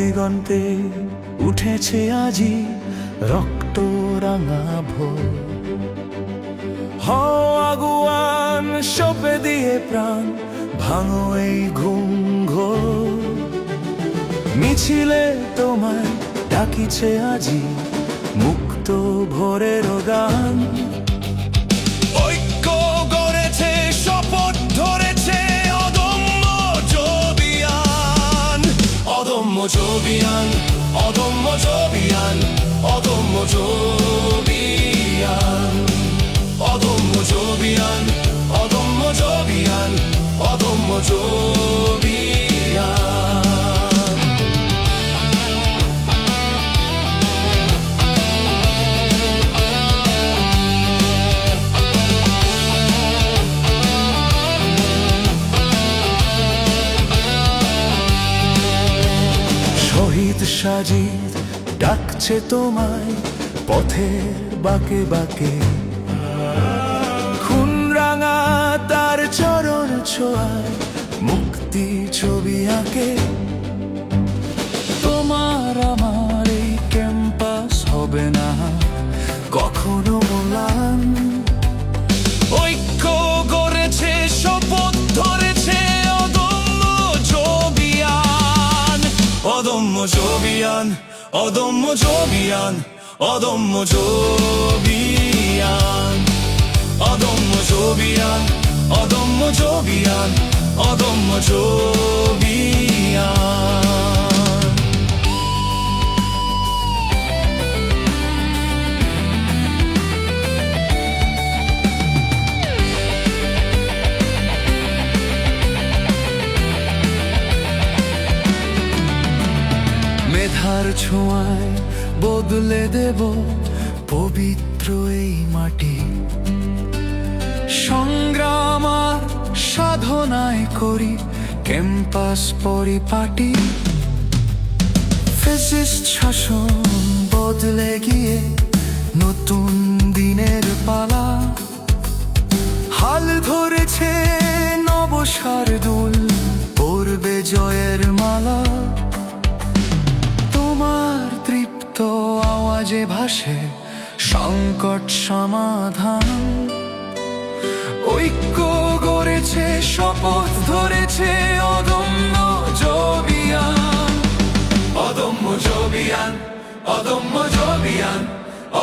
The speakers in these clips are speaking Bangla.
দিগন্তে উঠেছে আজি রক্ত রাঙা ভোর। হও আগুয়ান সঁপে দিয়ে প্রাণ, ভাঙো এই ঘুম ঘোর। মিছিলে তোমায় ডাকিছে আজি মুক্ত ভোরের গান। ঐক্য গড়েছে, শপথ ধরেছে অদম্য জবিয়ান, অদম্য জবিয়ান, অদম্য জবিয়ান, অদম্য জবিয়ান, অদম্য জবিয়ান, অদম্য জবিয়ান, অদম্য জবিয়ান। শহীদ সাজিদ ডাকছে তোমায় পথের বাঁকে বাঁকে, খুন রাঙা তার চরণ ছোঁয়ায় মুক্তি ছবি আঁকে। তোমার আমার এই ক্যাম্পাস হবে না কখনো ম্লান। ঐক্য গড়েছে, শপথ ধরেছে অদম্য জবিয়ান, অদম্য জবিয়ান, অদম্য জবিয়ান, অদম্য জবিয়ান, অদম্য জবিয়ান, অদম্য জবিয়ান, অদম্য জবিয়ান। মেধার ছোঁয়ায় বদলে দেব পবিত্র এই মাটি। সংগ্রাম আর সাধনায় করি ক্যাম্পাস পরিপাটি। ফ্যাসিস্ট শাসন বদলে গিয়ে নতুন দিনের পালা, হাল ধরেছে নব শার্দুল, পড়বে জয়ের মালা। তোমার তৃপ্ত আওয়াজে ভাসে সংকট সমাধান। ঐক্য গড়েছে, শপথ ধরেছে অদম্য জবিয়ান, অদম্য জবিয়ান, অদম্য জবিয়ান,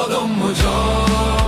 অদম্য জবিয়ান।